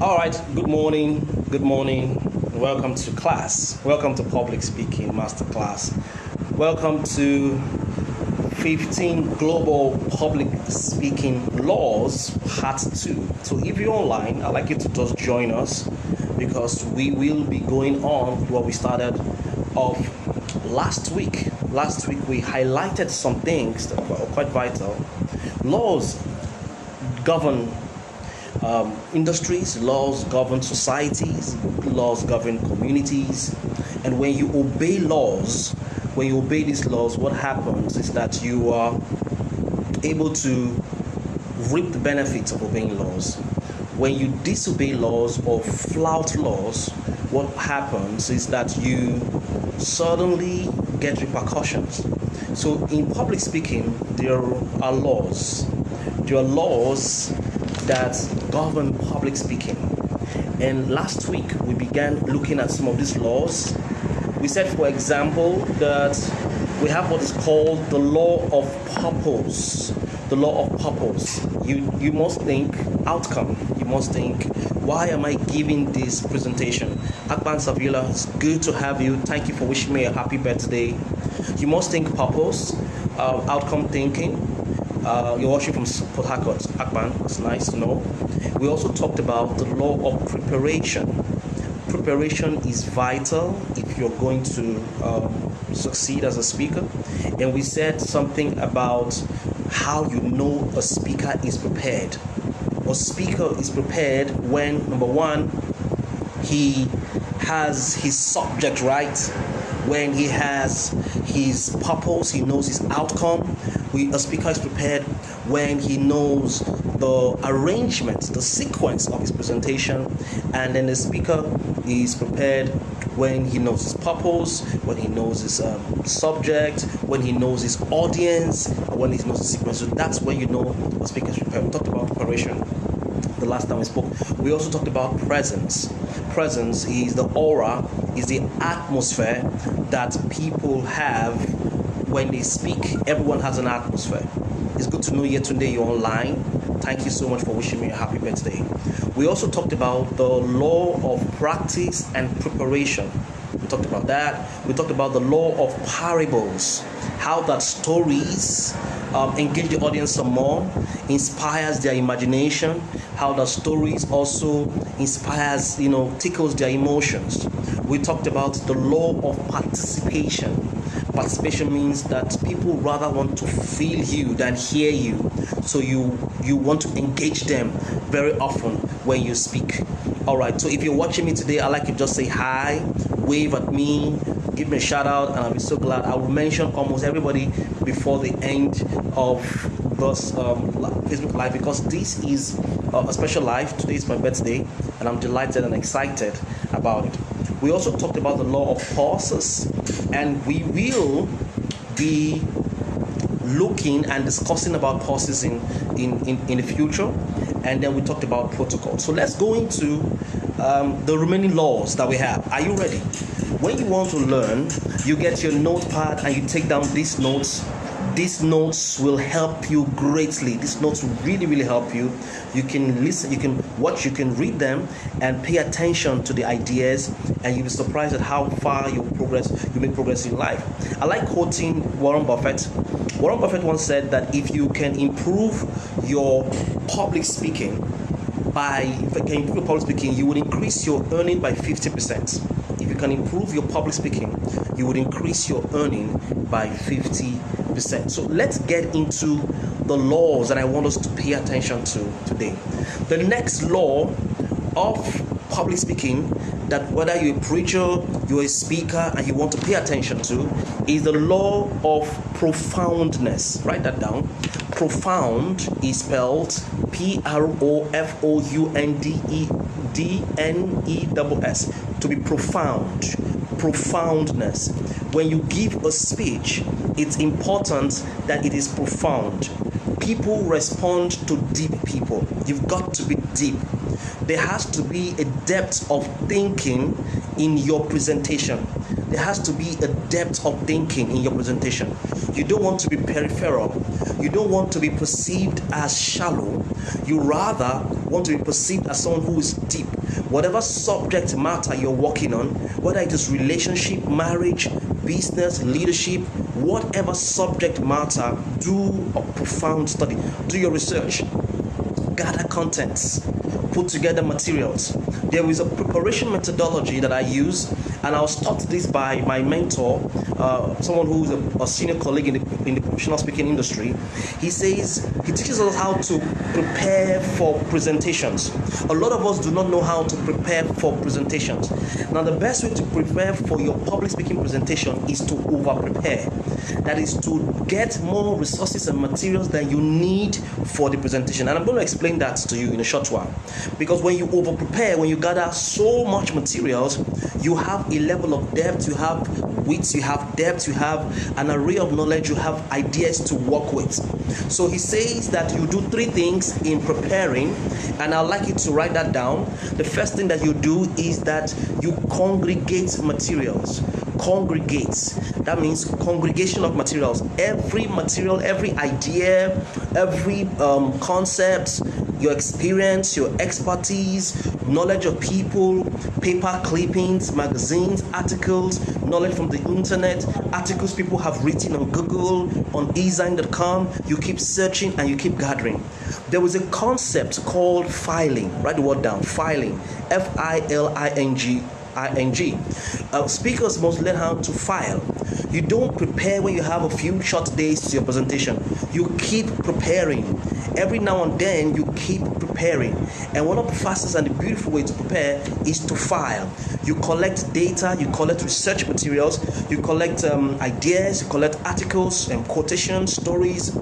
All right, good morning. Good morning. Welcome to class. Welcome to Public Speaking Masterclass. Welcome to 15 Global Public Speaking Laws, Part 2. So if you're online, I'd like you to just join us because we will be going on what we started off last week. Last week we highlighted some things that are quite vital. Laws govern industries, laws govern societies, laws govern communities, and when you obey these laws, what happens is that you are able to reap the benefits of obeying laws. When you disobey laws or flout laws, what happens is that you suddenly get repercussions. So in public speaking, there are laws. There are laws that govern public speaking. And last week we began looking at some of these laws. We said, for example, that we have what is called the law of purpose. The law of purpose. You must think outcome. You must think, why am I giving this presentation? Akban Savila, it's good to have you. Thank you for wishing me a happy birthday. You must think purpose, outcome thinking. You're watching from Port Harcourt, Akban. It's nice to know. We also talked about the law of preparation. Preparation is vital if you're going to succeed as a speaker. And we said something about how you know a speaker is prepared. A speaker is prepared when, number one, he has his subject right, when he has his purpose, he knows his outcome. A speaker is prepared when he knows the arrangement, the sequence of his presentation, and then the speaker is prepared when he knows his purpose, when he knows his subject, when he knows his audience, and when he knows the sequence. So that's when you know a speaker is prepared. We talked about preparation the last time we spoke. We also talked about presence. Presence is the aura, is the atmosphere that people have when they speak. Everyone has an atmosphere. It's good to know you today you're online. Thank you so much for wishing me a happy birthday. We also talked about the law of practice and preparation. We talked about that. We talked about the law of parables, how that stories engage the audience some more, inspires their imagination, how the stories also inspires, tickles their emotions. We talked about the law of participation. Participation means that people rather want to feel you than hear you. So you want to engage them very often when you speak. All right, so if you're watching me today, I'd like you to just say hi, wave at me, give me a shout out, and I'll be so glad. I will mention almost everybody before the end of this Facebook Live, because this is a special live. Today is my birthday, and I'm delighted and excited about it. We also talked about the law of pauses, and we will be looking and discussing about pauses in the future. And then we talked about protocol. So let's go into the remaining laws that we have. Are you ready? When you want to learn, you get your notepad and you take down these notes. These notes will help you greatly. These notes will really, really help you. You can listen, you can watch, you can read them and pay attention to the ideas, and you'll be surprised at how far you make progress in life. I like quoting Warren Buffett. Warren Buffett once said that if you can improve your public speaking, you would increase your earning by 50%. If you can improve your public speaking, you would increase your earning by 50%. So let's get into the laws that I want us to pay attention to today. The next law of public speaking, that whether you're a preacher, you're a speaker, and you want to pay attention to, is the law of profoundness. Write that down. Profound is spelled Profoundness. To be profound. Profoundness. When you give a speech, it's important that it is profound. People respond to deep people. You've got to be deep. There has to be a depth of thinking in your presentation. There has to be a depth of thinking in your presentation. You don't want to be peripheral. You don't want to be perceived as shallow. You rather want to be perceived as someone who is deep. Whatever subject matter you're working on, whether it is relationship, marriage, business, leadership, whatever subject matter, do a profound study. Do your research. Gather contents. Put together materials. There is a preparation methodology that I use, and I was taught this by my mentor, someone who is a senior colleague in the professional speaking industry. He teaches us how to prepare for presentations. A lot of us do not know how to prepare for presentations. Now, the best way to prepare for your public speaking presentation is to over prepare. That is to get more resources and materials than you need for the presentation. And I'm going to explain that to you in a short while. Because when you over prepare, when you gather so much materials, you have a level of depth, you have width, you have depth, you have an array of knowledge, you have ideas to work with. So he says that you do 3 things in preparing, and I'd like you to write that down. The first thing that you do is that you congregate materials. Congregates. That means congregation of materials. Every material, every idea, every concept, your experience, your expertise, knowledge of people, paper clippings, magazines, articles, knowledge from the internet, articles people have written on Google, on Essien.com. You keep searching and you keep gathering. There was a concept called filing. Write the word down. Filing. Filing. Speakers must learn how to file. You don't prepare when you have a few short days to your presentation. You keep preparing. Every now and then you keep preparing. And one of the fastest and the beautiful way to prepare is to file. You collect data, you collect research materials, you collect ideas, you collect articles and quotations, stories,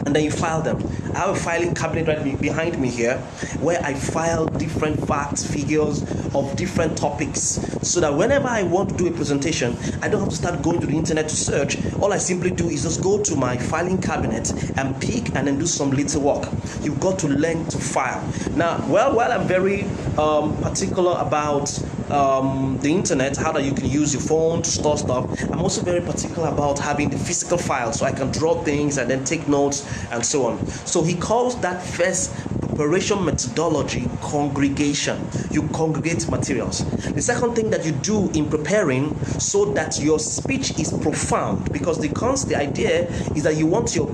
and then you file them. I have a filing cabinet right behind me here where I file different facts, figures of different topics, so that whenever I want to do a presentation, I don't have to start going to the internet to search. All I simply do is just go to my filing cabinet and pick and then do some little work. You've got to learn to file. Now, while I'm very particular about the internet, how that you can use your phone to store stuff, I'm also very particular about having the physical file so I can draw things and then take notes and so on. So he calls that first preparation methodology congregation. You congregate materials. The second thing that you do in preparing so that your speech is profound, because the idea is that you want your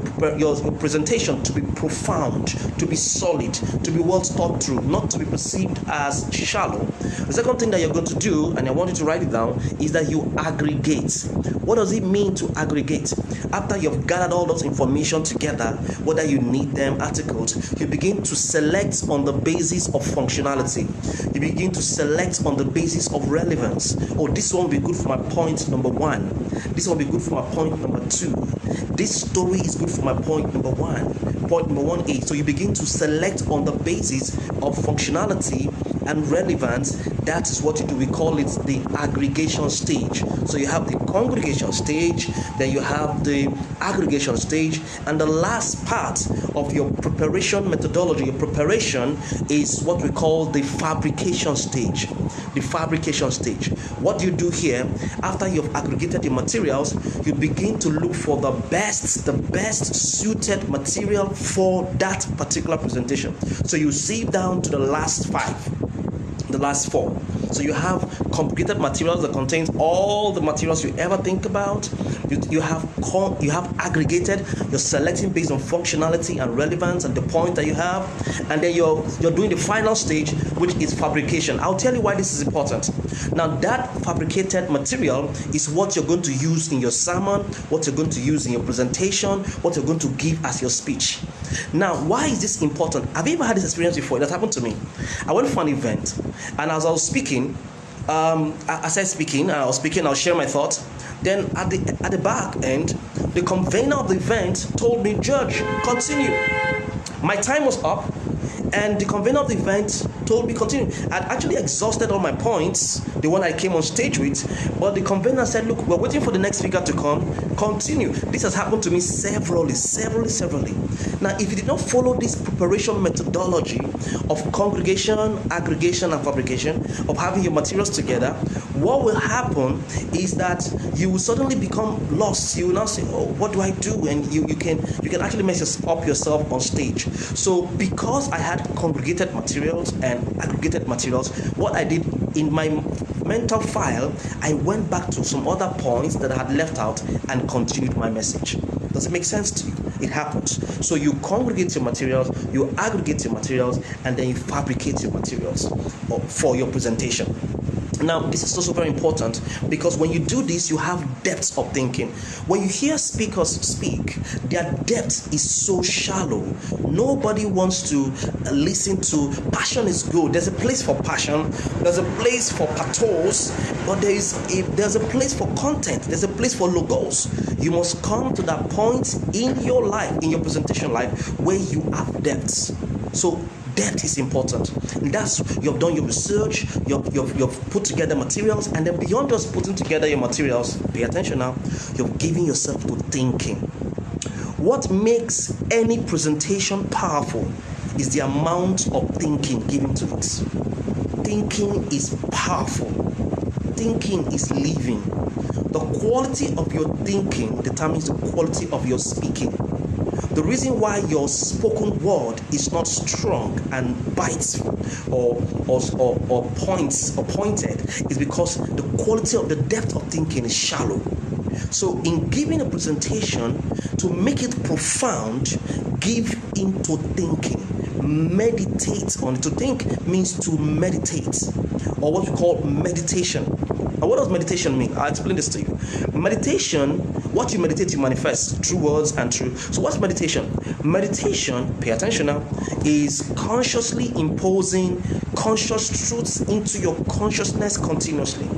presentation to be profound, to be solid, to be well thought through, not to be perceived as shallow. The second thing that you're going to do, and I want you to write it down, is that you aggregate. What does it mean to aggregate? After you've gathered all those information together, whether you need them, articles, you begin to select on the basis of functionality. You begin to select on the basis of relevance. Oh, this one will be good for my point number 1. This one will be good for my point number 2. This story is good for my point number 1. Point number 1 is, so you begin to select on the basis of functionality and relevance. That is what you do. We call it the aggregation stage. So you have the congregation stage, then you have the aggregation stage, and the last part of your preparation methodology, your preparation, is what we call the fabrication stage. The fabrication stage. What you do here, after you've aggregated the materials, you begin to look for the best suited material for that particular presentation. So you sieve down to the last 5, the last 4. So you have complicated materials that contains all the materials you ever think about. You have aggregated. You're selecting based on functionality and relevance and the point that you have, and then you're doing the final stage, which is fabrication. I'll tell you why this is important. Now, that fabricated material is what you're going to use in your sermon, what you're going to use in your presentation, what you're going to give as your speech. Now, why is this important? Have you ever had this experience before? That happened to me. I went for an event, and as I was speaking, I'll share my thoughts. Then at the back end, the convener of the event told me, "Judge, continue." My time was up, and the convener of the event told me continue. I'd actually exhausted all my points, the one I came on stage with. But the convener said, look, we're waiting for the next speaker to come. Continue. This has happened to me severally. Now, if you did not follow this preparation methodology of congregation, aggregation, and fabrication, of having your materials together, what will happen is that you will suddenly become lost. You will now say, oh, what do I do? And you can actually mess up yourself on stage. So because I had congregated materials and aggregated materials, what I did in my mental file, I went back to some other points that I had left out and continued my message. Does it make sense to you? It happens. So you congregate your materials, you aggregate your materials, and then you fabricate your materials for your presentation. Now, this is also very important because when you do this, you have depth of thinking. When you hear speakers speak, their depth is so shallow. Nobody wants to listen to passion is good. There's a place for passion, there's a place for pathos, but there's a place for content, there's a place for logos. You must come to that point in your life, in your presentation life, where you have depth. So depth is important. And that's, you've done your research, you've put together materials, and then beyond just putting together your materials, pay attention now, you're giving yourself to thinking. What makes any presentation powerful is the amount of thinking given to it. Thinking is powerful. Thinking is living. The quality of your thinking determines the quality of your speaking. The reason why your spoken word is not strong and bites or points or pointed is because the quality of the depth of thinking is shallow. So in giving a presentation, to make it profound, give into thinking. Meditate on it. To think means to meditate, or what we call meditation. And what does meditation mean? I'll explain this to you. Meditation, what you meditate, you manifest through words and through. So what's meditation? Meditation, pay attention now, is consciously imposing conscious truths into your consciousness continuously.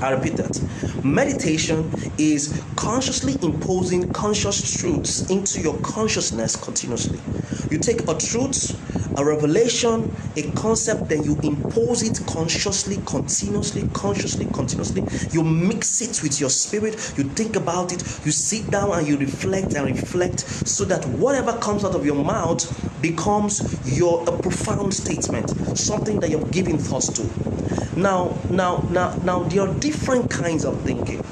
I repeat that. Meditation is consciously imposing conscious truths into your consciousness continuously. You take a truth, a revelation, a concept, then you impose it consciously, continuously. You mix it with your spirit, you think about it, you sit down and you reflect so that whatever comes out of your mouth becomes a profound statement, something that you're giving thoughts to. Now, there are different kinds of thinking,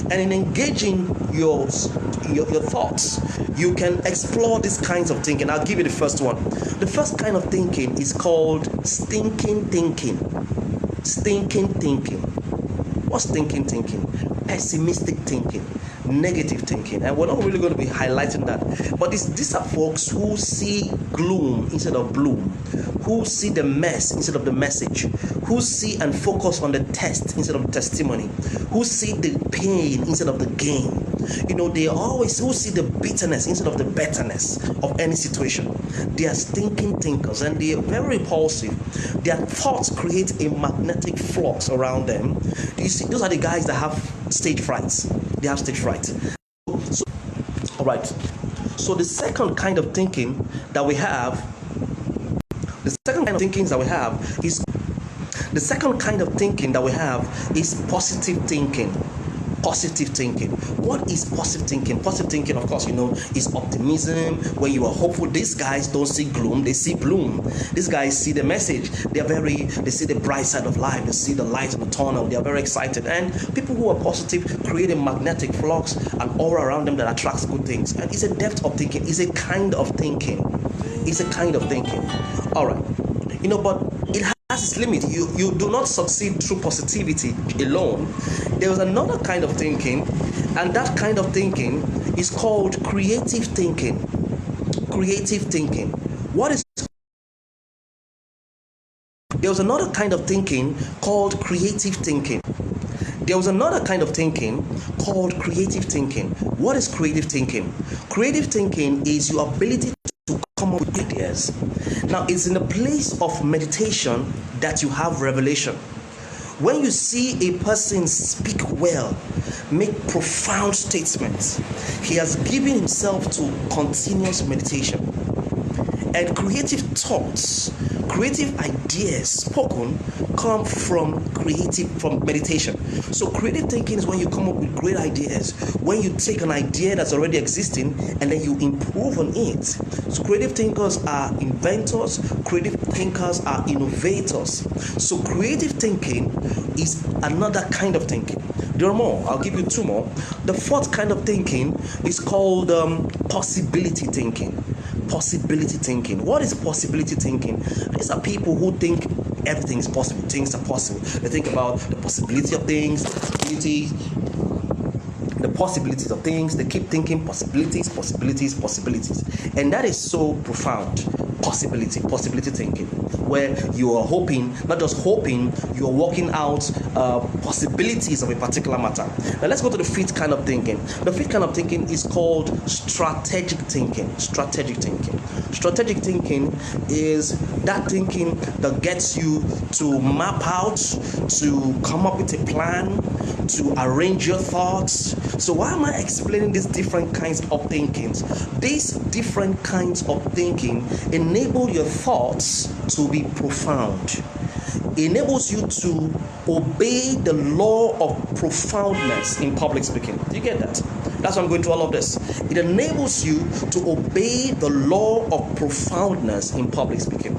and in engaging your thoughts, you can explore these kinds of thinking. I'll give you the first one. The first kind of thinking is called stinking thinking. Stinking thinking. What's stinking thinking? Pessimistic thinking, negative thinking, and we're not really going to be highlighting that. But these are folks who see gloom instead of bloom, who see the mess instead of the message, who see and focus on the test instead of the testimony, who see the pain instead of the gain. They always who see the bitterness instead of the betterness of any situation. They are stinking thinkers, and they are very repulsive. Their thoughts create a magnetic flux around them. You see, those are the guys that have stage frights. They have stage fright. All right. So the second kind of thinking that we have, is positive thinking. Positive thinking. What is positive thinking? Positive thinking, of course, is optimism. When you are hopeful, these guys don't see gloom, they see bloom. These guys see the message. They see the bright side of life. They see the light in the tunnel. They are very excited. And people who are positive create a magnetic flux, an aura around them that attracts good things. And it's a depth of thinking. It's a kind of thinking. All right. But it has its limit. You do not succeed through positivity alone. There is another kind of thinking, and that kind of thinking is called creative thinking. Creative thinking. There's another kind of thinking called creative thinking. What is creative thinking? Creative thinking is your ability to come up with ideas. Now, it's in the place of meditation that you have revelation. When you see a person speak well, make profound statements, he has given himself to continuous meditation. And creative thoughts Creative ideas spoken come from meditation. So creative thinking is when you come up with great ideas, when you take an idea that's already existing and then you improve on it. So creative thinkers are inventors, creative thinkers are innovators. So creative thinking is another kind of thinking. There are more. I'll give you two more. The fourth kind of thinking is called possibility thinking. Possibility thinking. What is possibility thinking? These are people who think everything is possible. Things are possible. They think about the possibility of things, the possibilities of things. They keep thinking possibilities, and that is so profound. Possibility thinking, where you are hoping, not just hoping, you are working out possibilities of a particular matter. Now let's go to the fifth kind of thinking. The fifth kind of thinking is called strategic thinking. Strategic thinking is that thinking that gets you to map out, to come up with a plan, to arrange your thoughts. So why am I explaining these different kinds of thinkings? These different kinds of thinking enable your thoughts to be profound. Enables you to obey the law of profoundness in public speaking. Do you get that? That's why I'm going to all of this. It enables you to obey the law of profoundness in public speaking.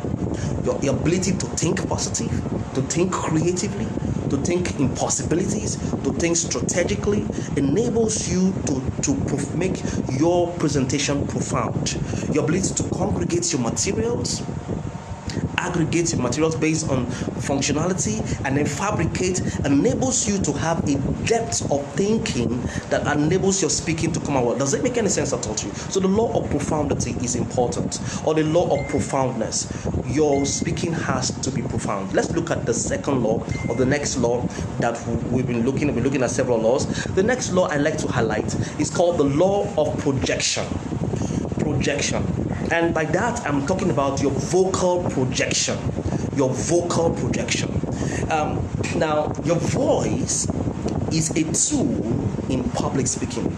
Your ability to think positive, to think creatively, to think in possibilities, to think strategically, enables you to make your presentation profound. Your ability to congregate your materials, aggregate your materials based on functionality, and then fabricate, enables you to have a depth of thinking that enables your speaking to come out. Does it make any sense at all to you? So the law of profundity is important, or the law of profoundness. Your speaking has to be profound. Let's look at the second law, or the next law that we've been looking at several laws. The next law I like to highlight is called the law of projection. And by that, I'm talking about your vocal projection. Now, your voice is a tool in public speaking.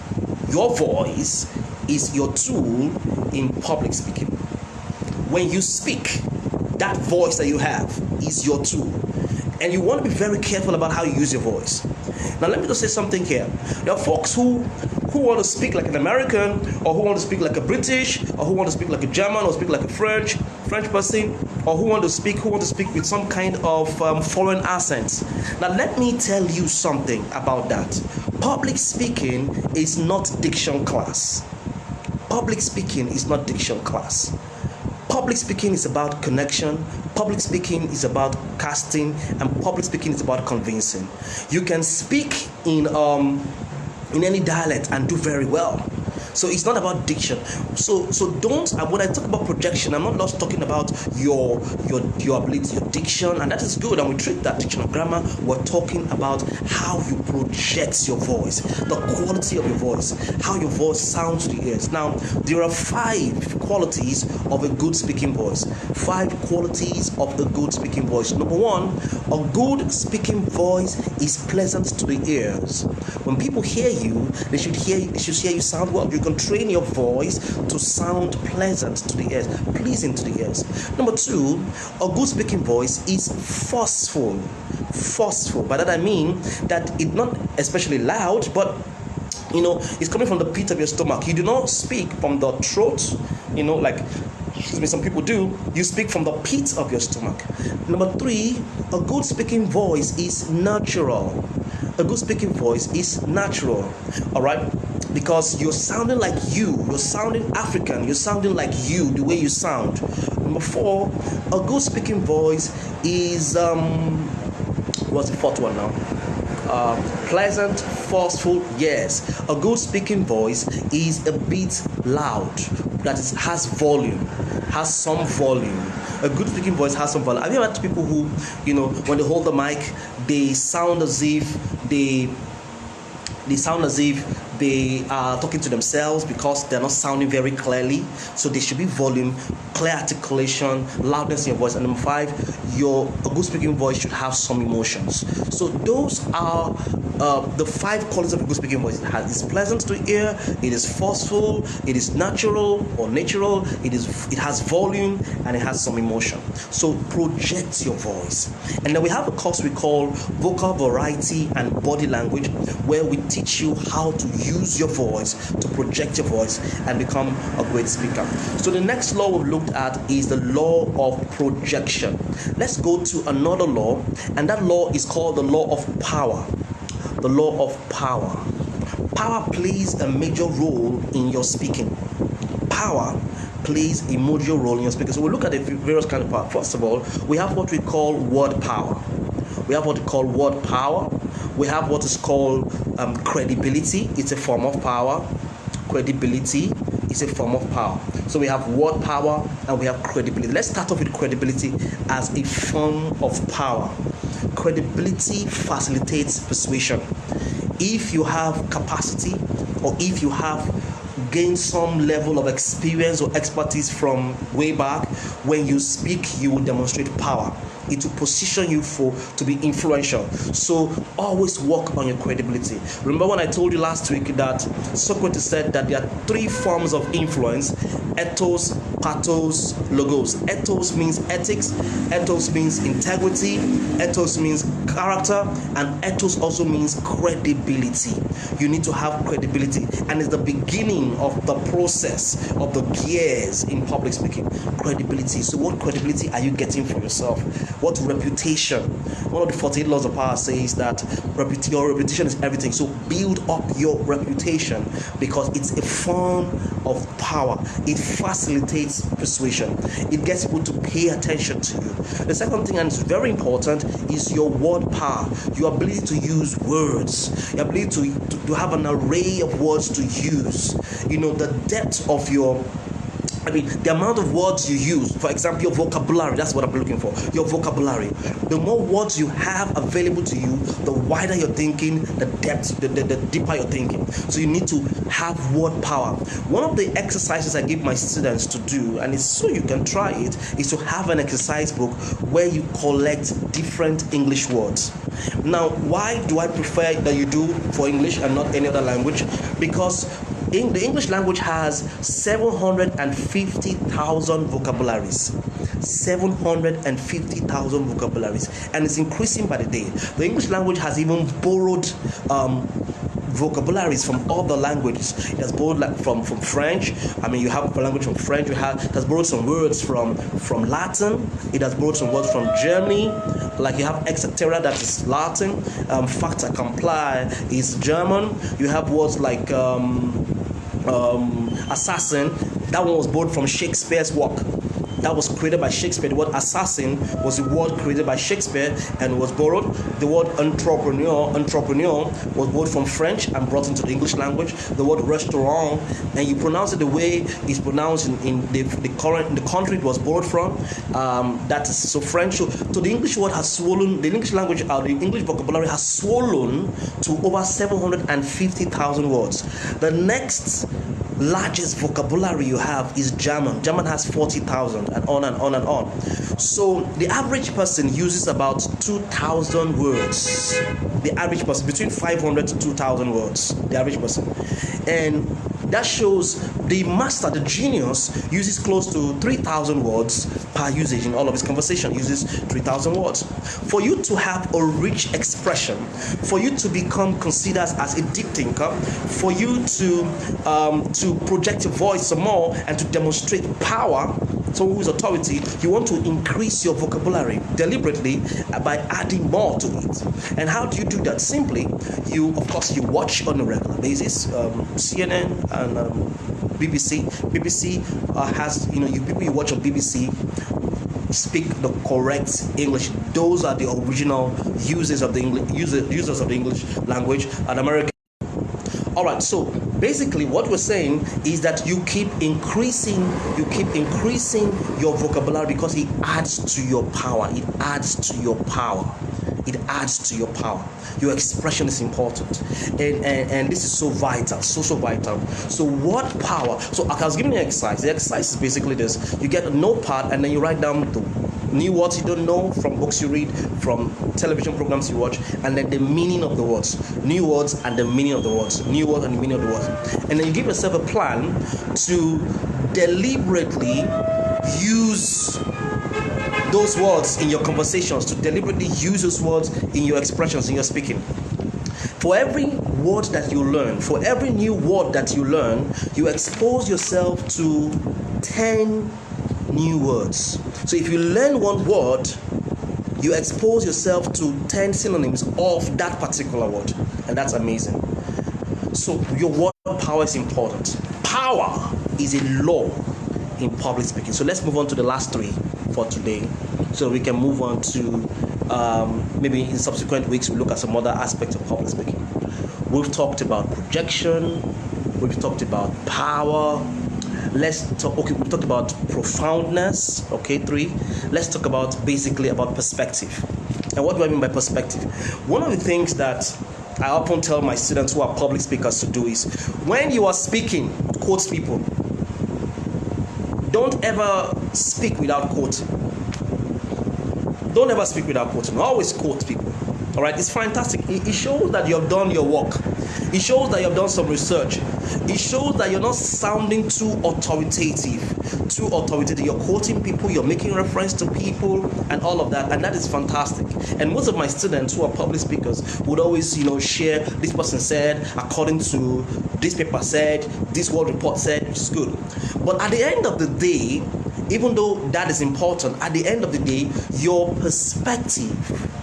Your voice is your tool in public speaking. When you speak, that voice that you have is your tool. And you want to be very careful about how you use your voice. Now, let me just say something here. There are folks who want to speak like an American, or who want to speak like a British, or who want to speak like a German, or speak like a French person, or who want to speak with some kind of foreign accent. Now, let me tell you something about that. Public speaking is not diction class. Public speaking is not diction class. Public speaking is about connection. Public speaking is about casting, and public speaking is about convincing. You can speak in any dialect and do very well. So it's not about diction. So don't. When I talk about projection, I'm not just talking about your ability, your diction, and that is good. And we treat that diction and grammar. We're talking about how you project your voice, the quality of your voice, how your voice sounds to the ears. Now, there are 5 qualities of a good speaking voice. 5 qualities of a good speaking voice. Number 1, a good speaking voice is pleasant to the ears. When people hear you, they should hear you sound well. You can train your voice to sound pleasant to the ears, pleasing to the ears. Number 2, a good speaking voice is forceful. By that I mean that it's not especially loud, but it's coming from the pit of your stomach. You do not speak from the throat, like some people do. You speak from the pit of your stomach. Number 3, a good speaking voice is natural. A good speaking voice is natural. All right? Because you're sounding like you. You're sounding African. You're sounding like you, the way you sound. Number 4, a good speaking voice is what's the fourth one now? Pleasant, forceful, yes. A good speaking voice is a bit loud. That is, has some volume. A good speaking voice has some volume. Have you ever had people who, when they hold the mic, they sound as if they are talking to themselves because they're not sounding very clearly. So there should be volume, clear articulation, loudness in your voice. And number 5, a good speaking voice should have some emotions. So those are the 5 qualities of a good speaking voice. It's pleasant to hear, it is forceful, it is natural or natural, it has volume, and it has some emotion. So project your voice. And then we have a course we call Vocal Variety and Body Language, where we teach you how to use your voice to project your voice and become a great speaker. So the next law we've looked at is the law of projection. Let's go to another law, and that law is called the law of power. The law of power. Power plays a major role in your speaking. Power plays a major role in your speaking. So we look at the various kinds of power. First of all, we have what we call word power. We have what we call word power. We have what is called credibility. It's a form of power. Credibility is a form of power. So we have word power and we have credibility. Let's start off with credibility as a form of power. Credibility facilitates persuasion. If you have capacity, or if you have gained some level of experience or expertise from way back, when you speak, you will demonstrate power. It will position you to be influential. So always work on your credibility. Remember when I told you last week that Socrates said that there are 3 forms of influence: ethos, pathos, logos. Ethos means ethics, ethos means integrity, ethos means character, and ethos also means credibility. You need to have credibility, and it's the beginning of the process of the gears in public speaking. Credibility. So what credibility are you getting for yourself? What reputation? One of the 48 laws of power says that your reputation is everything. So build up your reputation, because it's a form of power. It facilitates persuasion. It gets people to pay attention to you. The second thing, and it's very important, is your word power. Your ability to use words. Your ability to have an array of words to use. The depth of the amount of words you use. For example, your vocabulary. That's what I'm looking for. Your vocabulary. The more words you have available to you, the wider you're thinking, the depth, the deeper you're thinking. So you need to have word power. One of the exercises I give my students to do, and it's so you can try it, is to have an exercise book where you collect different English words. Now, why do I prefer that you do for English and not any other language? Because the English language has 750,000 vocabularies. 750,000 vocabularies, and it's increasing by the day. The English language has even borrowed vocabularies from other languages. It has borrowed from French. You have a language from French. It has borrowed some words from Latin. It has borrowed some words from Germany. Like you have etc. that is Latin. Facta comply is German. You have words like assassin. That one was borrowed from Shakespeare's work. That was created by Shakespeare. The word assassin was a word created by Shakespeare and was borrowed. The word entrepreneur was borrowed from French and brought into the English language. The word restaurant, and you pronounce it the way it's pronounced in the country it was borrowed from. That is so French. So the English word has swollen. The English language, the English vocabulary has swollen to over 750,000 words. The next largest vocabulary you have is German. German has 40,000, and on and on and on. So the average person uses about 2,000 words. The average person, between 500 to 2,000 words. The average person. And that shows the master, the genius, uses close to 3,000 words per usage in all of his conversation. Uses 3,000 words. For you to have a rich expression, for you to become considered as a deep thinker, for you to project your voice some more and to demonstrate power, someone who is authority, you want to increase your vocabulary deliberately by adding more to it. And how do you do that? Simply, you watch on a regular basis. CNN and BBC. BBC has, people you watch on BBC speak the correct English. Those are the original users of the English language. And American. All right, so basically what we're saying is that you keep increasing your vocabulary, because it adds to your power. it adds to your power. Your expression is important, and this is so vital, so vital. So what power? So I was giving you an exercise. The exercise is basically this: you get a notepad and then you write down the new words you don't know from books you read, from television programs you watch, and then the meaning of the words, new words and the meaning of the words, new words and the meaning of the words, and then you give yourself a plan to deliberately use those words in your conversations, to deliberately use those words in your expressions, in your speaking. For every word that you learn, for every new word that you learn, you expose yourself to 10 new words. So if you learn one word, you expose yourself to 10 synonyms of that particular word, and that's amazing. So your word power is important. Power is a law in public speaking. So let's move on to the last 3 for today, so we can move on to maybe in subsequent weeks we'll look at some other aspects of public speaking. We've talked about projection, we've talked about power. We've talked about profoundness. Okay, 3. Let's talk about basically about perspective. And what do I mean by perspective? One of the things that I often tell my students who are public speakers to do is, when you are speaking, quote people. Don't ever speak without quoting. Don't ever speak without quoting. Always quote people. All right, it's fantastic. It shows that you have done your work. It shows that you have done some research. It shows that you're not sounding too authoritative. You're quoting people, you're making reference to people, and all of that, and that is fantastic. And most of my students who are public speakers would always, share, this person said, according to this paper said, this world report said, which is good. But at the end of the day, even though that is important, at the end of the day, your perspective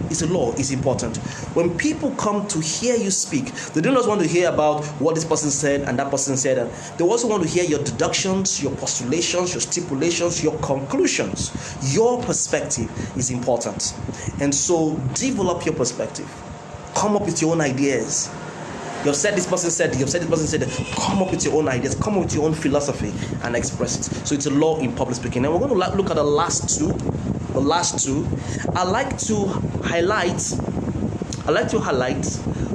is a law, is important. When people come to hear you speak, they don't just want to hear about what this person said and that person said, and they also want to hear your deductions, your postulations, your stipulations, your conclusions. Your perspective is important. And so develop your perspective. Come up with your own ideas. You've said this person said, you've said this person said, come up with your own ideas, come up with your own philosophy and express it. So it's a law in public speaking. And we're going to look at the last two. I like to highlight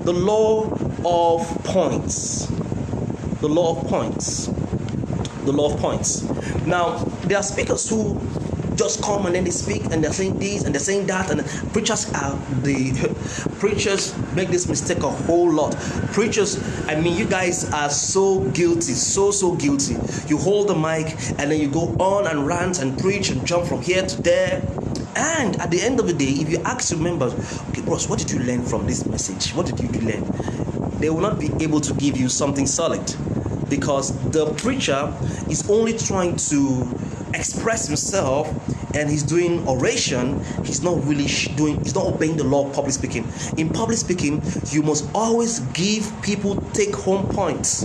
the law of points. The law of points. The law of points. Now, there are speakers who just come and then they speak and they're saying this and they're saying that, and preachers make this mistake a whole lot. Preachers, you guys are so guilty, so guilty. You hold the mic and then you go on and rant and preach and jump from here to there. And at the end of the day, if you ask your members, okay, bros, what did you learn from this message? What did you learn? They will not be able to give you something solid, because the preacher is only trying to express himself and he's doing oration. He's not obeying the law of public speaking. In public speaking, you must always give people take home points.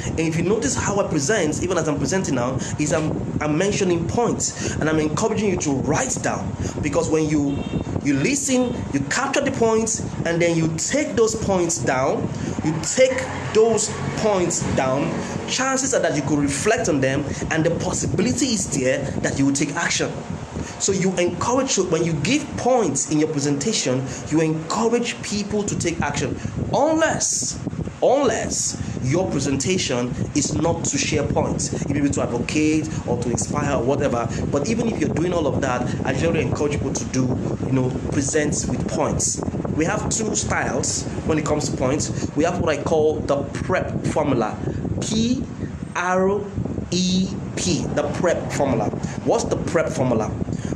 And if you notice how I present, even as I'm presenting now, is I'm mentioning points, and I'm encouraging you to write down, because when you listen, you capture the points, and then you take those points down. Chances are that you could reflect on them, and the possibility is there that you will take action. So you encourage, when you give points in your presentation, you encourage people to take action, unless your presentation is not to share points. It may be to advocate or to inspire or whatever. But even if you're doing all of that, I generally encourage people to do, present with points. We have 2 styles when it comes to points. We have what I call the PREP formula. PREP, the PREP formula. What's the PREP formula?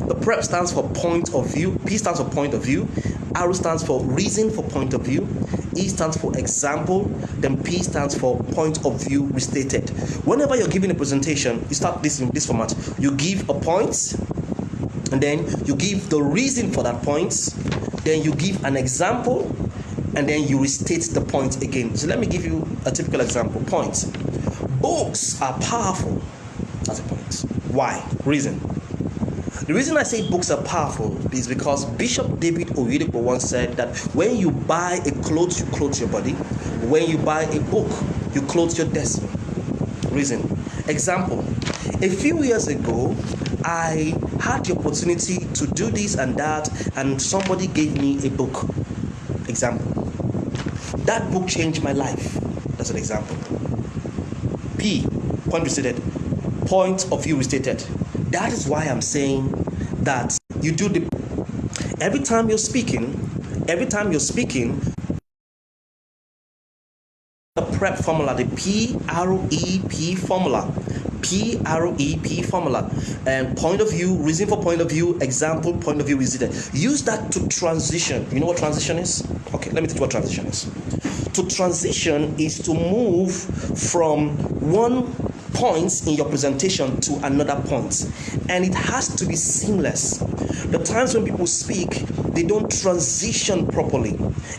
The PREP stands for point of view. P stands for point of view. R stands for reason for point of view. E stands for example. Then P stands for point of view restated. Whenever you're giving a presentation, you start this in this format. You give a point, and then you give the reason for that point. Then you give an example, and then you restate the point again. So let me give you a typical example. Point. Books are powerful. That's a point. Why? Reason. The reason I say books are powerful is because Bishop David Oyedepo once said that when you buy a clothes, you clothe your body. When you buy a book, you clothe your destiny. Reason. Example. A few years ago, I had the opportunity to do this and that, and somebody gave me a book. Example. That book changed my life. That's an example. P, point restated. Point of view restated. That is why I'm saying that you do the every time you're speaking, the prep formula, the PREP formula. PREP formula, and point of view, reason for point of view, example, point of view restated. Use that to transition. You know what transition is? Okay, let me teach you what transition is. To transition is to move from one point in your presentation to another point, and it has to be seamless. The times when people speak, they don't transition properly.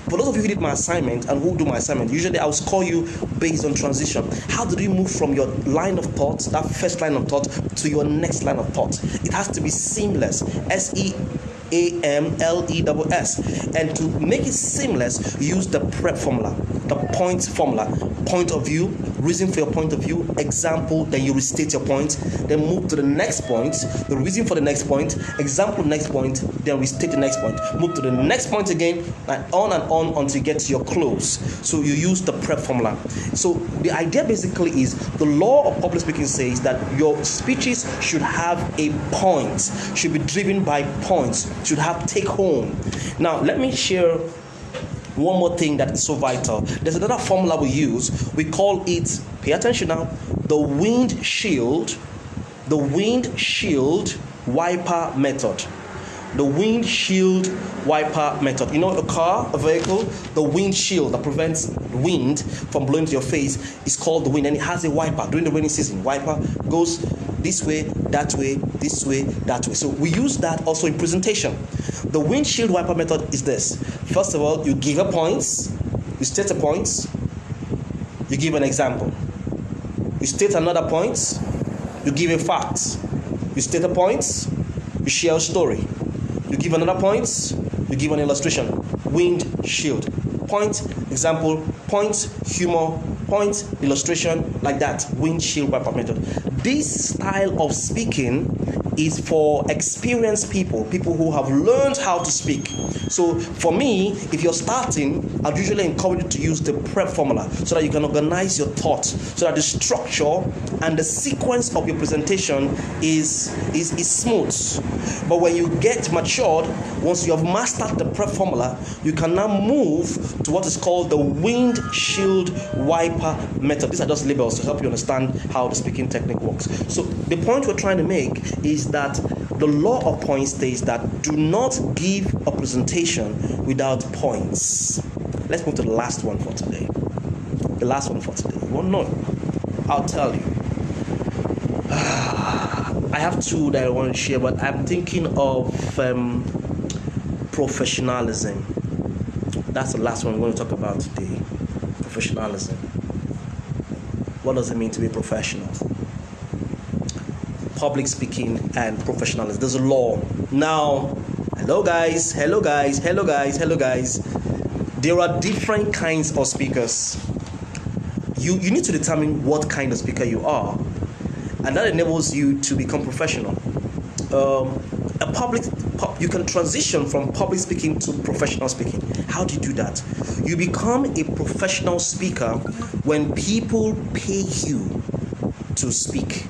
For those of you who did my assignment and who do my assignment, usually I'll score you based on transition. How did you move from your line of thought, that first line of thought, to your next line of thought? It has to be seamless. SEAMLESS. And to make it seamless, use the prep formula, the point formula. Point of view, reason for your point of view, example, then you restate your point, then move to the next point, the reason for the next point, example, next point, then restate the next point, move to the next point again, and on until you get to your close. So you use the prep formula. So the idea basically is the law of public speaking says that your speeches should have a point, should be driven by points, should have take home. Now let me share one more thing that is so vital. There's another formula we use. We call it, pay attention now, the windshield wiper method. The windshield wiper method. You know, a car, a vehicle, the windshield that prevents wind from blowing to your face is called the wind, and it has a wiper. During the rainy season, wiper goes this way, that way, this way, that way. So we use that also in presentation. The windshield wiper method is this. First of all, you give a point, you state a point, you give an example. You state another point, you give a fact. You state a point, you share a story. You give another point, you give an illustration. Windshield. Point, example, point, humor, point, illustration, like that. Windshield wiper method. This style of speaking is for experienced people who have learned how to speak. So for me, if you're starting, I'd usually encourage you to use the prep formula so that you can organize your thoughts, so that the structure and the sequence of your presentation is smooth. But when you get matured, once you have mastered the prep formula, you can now move to what is called the windshield wiper method. These are just labels to help you understand how the speaking technique works. So the point we're trying to make is that the law of points states that do not give a presentation without points. Let's move to the last one for today. The last one for today. You won't know. I'll tell you. I have two that I want to share, but I'm thinking of professionalism. That's the last one we're going to talk about today. Professionalism. What does it mean to be professional? Public speaking and professionalism. There's a law. Now, hello guys. There are different kinds of speakers. You need to determine what kind of speaker you are, and that enables you to become professional. You can transition from public speaking to professional speaking. How do you do that? You become a professional speaker when people pay you to speak.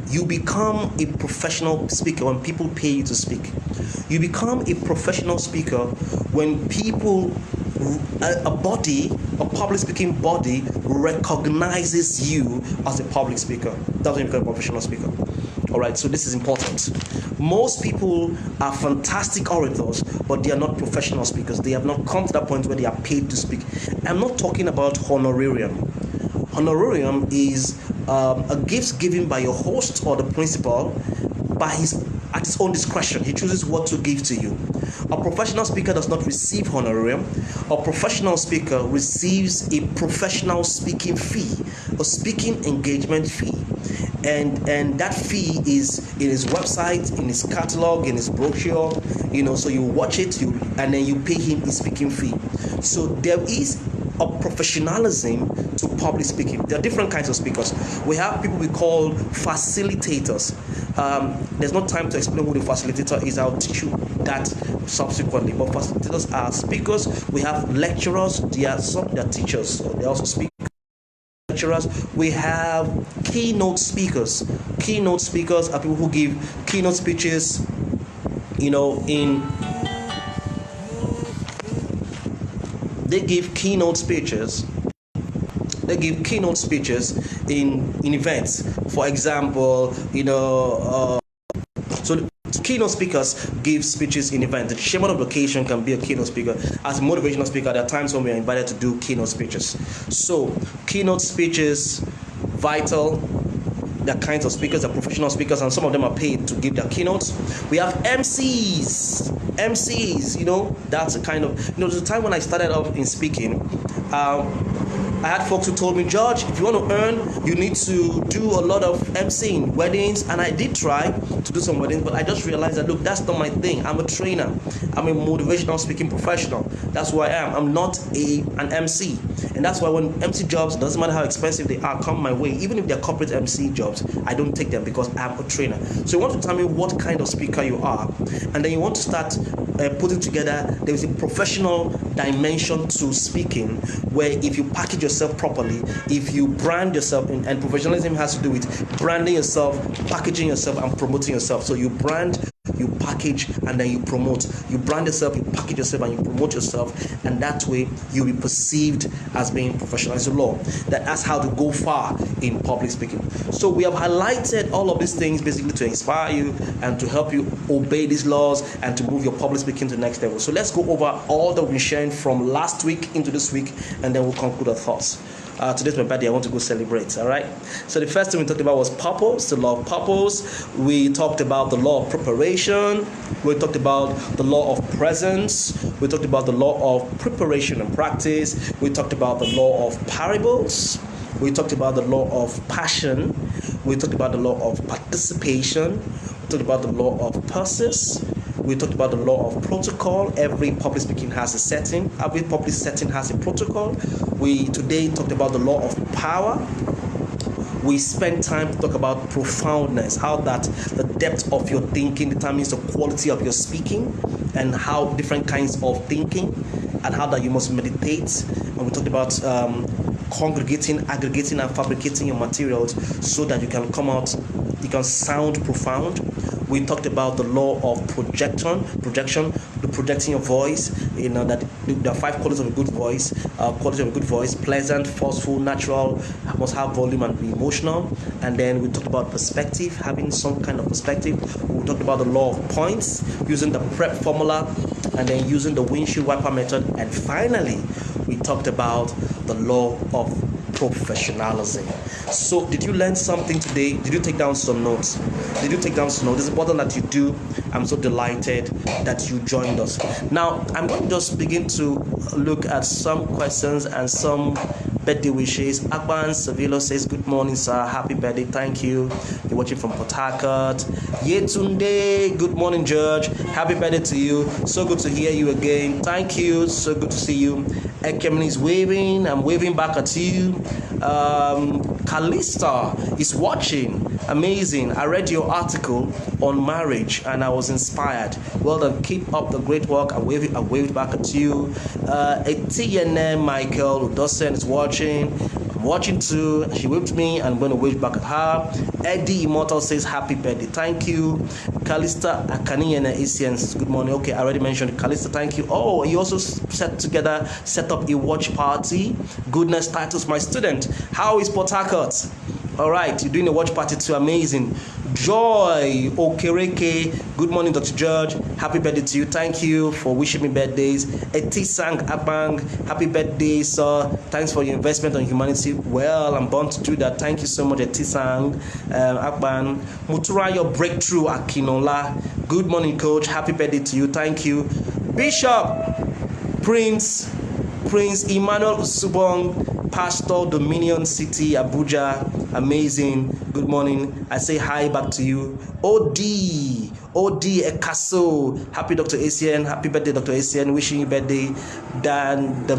You become a professional speaker when people pay you to speak. You become a professional speaker when people, a public speaking body recognizes you as a public speaker. That's when you become a professional speaker. All right, so this is important. Most people are fantastic orators, but they are not professional speakers. They have not come to that point where they are paid to speak. I'm not talking about honorarium. Honorarium is a gift given by your host or the principal at his own discretion. He chooses what to give to you. A professional speaker does not receive honorarium. A professional speaker receives a professional speaking fee, a speaking engagement fee. And that fee is in his website, in his catalog, in his brochure, so you watch it, and then you pay him his speaking fee. So there is a professionalism to public speaking. There are different kinds of speakers. We have people we call facilitators. There's no time to explain who the facilitator is. I'll teach you that subsequently. But facilitators are speakers. We have lecturers. They are teachers. So they also speak. Lecturers. We have keynote speakers. Keynote speakers are people who give keynote speeches. They give keynote speeches. They give keynote speeches in events. For example, so keynote speakers give speeches in events. The chairman of the occasion can be a keynote speaker. As a motivational speaker, there are times when we are invited to do keynote speeches. So keynote speeches, vital. There are kinds of speakers, there are professional speakers, and some of them are paid to give their keynotes. We have MCs. That's a kind of, there's a time when I started off in speaking. I had folks who told me, George, if you want to earn, you need to do a lot of MCing, weddings, and I did try to do some weddings, but I just realized that, look, that's not my thing. I'm a trainer. I'm a motivational speaking professional. That's who I am. I'm not an MC. And that's why when MC jobs, doesn't matter how expensive they are, come my way, even if they're corporate MC jobs, I don't take them because I'm a trainer. So you want to tell me what kind of speaker you are, and then you want to start putting together, there is a professional dimension to speaking, where if you package yourself properly, if you brand yourself, and professionalism has to do with branding yourself, packaging yourself, and promoting yourself. So you brand, you package, and then you promote. You brand yourself, you package yourself, and you promote yourself, and that way you'll be perceived as being professional. It's a law. That's how to go far in public speaking. So we have highlighted all of these things basically to inspire you and to help you obey these laws and to move your public speaking to the next level. So let's go over all that we've been sharing from last week into this week, and then we'll conclude our thoughts. Today's my birthday. I want to go celebrate. All right. So the first thing we talked about was purpose, the law of purpose. We talked about the law of preparation. We talked about the law of presence. We talked about the law of preparation and practice. We talked about the law of parables. We talked about the law of passion. We talked about the law of participation. We talked about the law of purpose. We talked about the law of protocol. Every public speaking has a setting. Every public setting has a protocol. We today talked about the law of power. We spent time to talk about profoundness, how that the depth of your thinking determines the quality of your speaking, and how different kinds of thinking, and how that you must meditate. And we talked about congregating, aggregating, and fabricating your materials so that you can come out, you can sound profound. We talked about the law of projection, the projecting your voice. That there are 5 qualities of a good voice. Pleasant, forceful, natural, must have volume and be emotional. And then we talked about perspective, having some kind of perspective. We talked about the law of points, using the prep formula, and then using the windshield wiper method. And finally, we talked about the law of professionalism. So did you learn something today? Did you take down some notes? It's important that you do. I'm so delighted that you joined us. Now I'm going to just begin to look at some questions and some birthday wishes. Akban Sevilo says, good morning, sir. Happy birthday. Thank you. You're watching from Port Harcourt. Yetunde, good morning, George. Happy birthday to you. So good to hear you again. Thank you. So good to see you. Ekemini is waving. I'm waving back at you. Kalista is watching. Amazing. I read your article on marriage and I was inspired. Well done. Keep up the great work. I waved back at you. Etienne Michael Dawson is watching. I'm watching too. She waved me and I'm going to wave back at her. Eddie Immortal says happy birthday. Thank you. Kalista Akani and Essien says good morning. Okay, I already mentioned Kalista. Thank you. Oh, you also set up a watch party. Goodness titles, my student. How is Port Harcourt? All right, you're doing a watch party too. Amazing. Joy Okereke, good morning, Dr. George. Happy birthday to you. Thank you for wishing me birthdays. Etisang Abang, happy birthday, sir. Thanks for your investment on humanity. Well, I'm bound to do that. Thank you so much, Etisang Abang. Mutura, your breakthrough, Akinola. Good morning, coach. Happy birthday to you. Thank you. Bishop Prince Emmanuel Usubong, Pastor Dominion City, Abuja. Amazing. Good morning. I say hi back to you. OD Ekaso. Happy Dr. Essien. Happy birthday, Dr. Essien. Wishing you birthday. Dan, the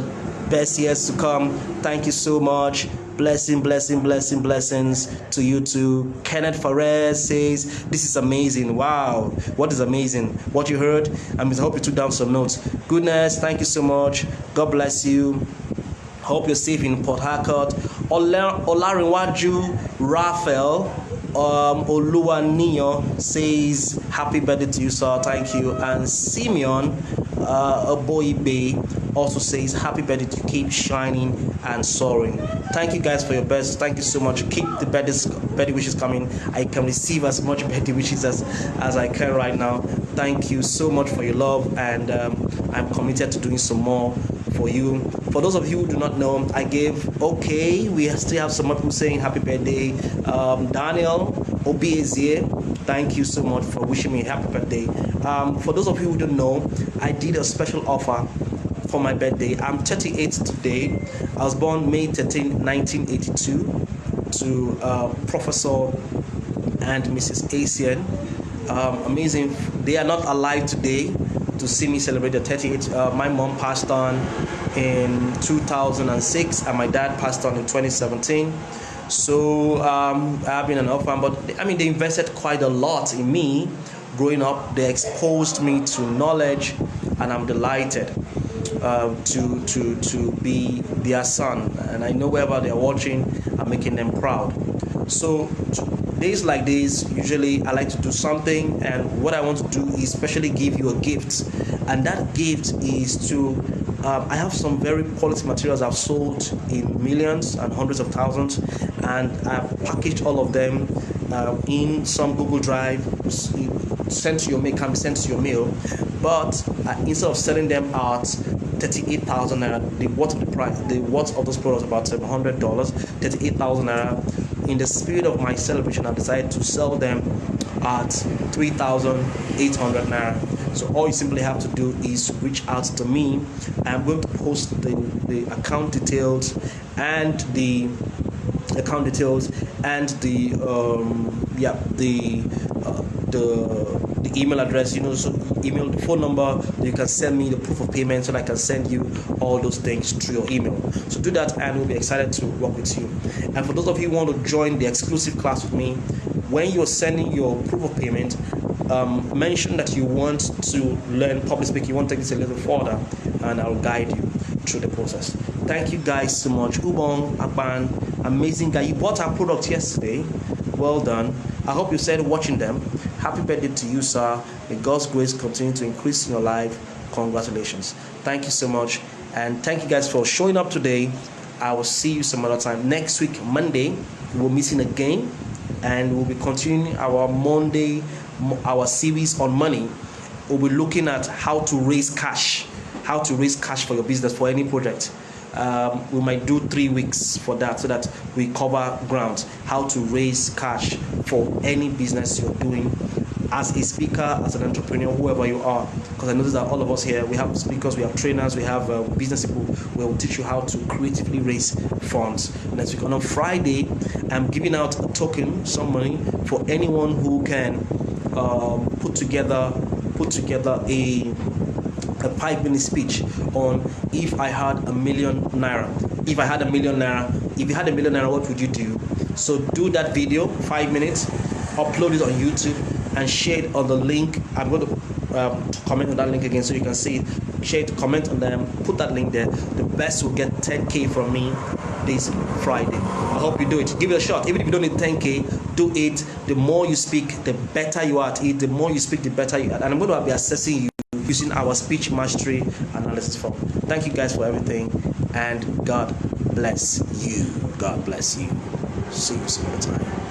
best years to come. Thank you so much. Blessings to you too. Kenneth Fares says, this is amazing. Wow. What is amazing? What you heard? I hope you took down some notes. Goodness, thank you so much. God bless you. Hope you're safe in Port Harcourt. Olarinwaju Raphael Oluwaniyo says, happy birthday to you, sir. Thank you. And Simeon Aboibe also says, happy birthday to keep shining and soaring. Thank you guys for your best. Thank you so much. Keep the birthday wishes coming. I can receive as much birthday wishes as I can right now. Thank you so much for your love, and I'm committed to doing some more for you. For those of you who do not know, we still have some people saying happy birthday. Daniel Obiezie, thank you so much for wishing me a happy birthday. For those of you who don't know, I did a special offer for my birthday. I'm 38 today. I was born May 13, 1982 to Professor and Mrs. Essien. Amazing. They are not alive today to see me celebrate the 38. My mom passed on in 2006 and my dad passed on in 2017. So I've been an orphan, but they invested quite a lot in me growing up. They exposed me to knowledge, and I'm delighted to be their son. And I know wherever they're watching, I'm making them proud. So days like this, usually I like to do something, and what I want to do is especially give you a gift, and that gift is to I have some very quality materials I've sold in millions and hundreds of thousands, and I've packaged all of them in some Google Drive, sent to your mail, can be sent to your mail, but instead of selling them at 38,000 naira, the worth of those products about $700, 38,000 naira. In the spirit of my celebration, I decided to sell them at 3,800 naira. So all you simply have to do is reach out to me. I'm going to post the account details and the email address, so email, the phone number. You can send me the proof of payment so that I can send you all those things through your email. So do that, and we'll be excited to work with you. And for those of you who want to join the exclusive class with me, when you're sending your proof of payment, mention that you want to learn public speaking, you want to take this a little further, and I'll guide you through the process. Thank you guys so much. Ubong Akban, amazing guy. You bought our product yesterday. Well done. I hope you started watching them. Happy birthday to you, sir. May God's grace continue to increase in your life. Congratulations. Thank you so much. And thank you guys for showing up today. I will see you some other time. Next week, Monday, we're meeting again, and we'll be continuing our series on money. We'll be looking at how to raise cash for your business, for any project. We might do 3 weeks for that, so that we cover ground, how to raise cash for any business you're doing, as a speaker, as an entrepreneur, whoever you are. Because I notice that all of us here, we have speakers, we have trainers, we have business people. We'll teach you how to creatively raise funds next week. On Friday, I'm giving out a token, some money, for anyone who can put together a 5-minute speech on if I had $1 million. If I had $1 million naira, if you had $1 million naira, what would you do? So do that video, 5 minutes, upload it on YouTube, and share it on the link. I'm going to comment on that link again so you can see it. Share it, comment on them, put that link there. The best will get 10K from me this Friday. I hope you do it. Give it a shot. Even if you don't need 10K, do it. The more you speak, the better you are at it. The more you speak, the better you are. And I'm going to be assessing you using our speech mastery analysis form. Thank you guys for everything, and God bless you. God bless you. See you some other time.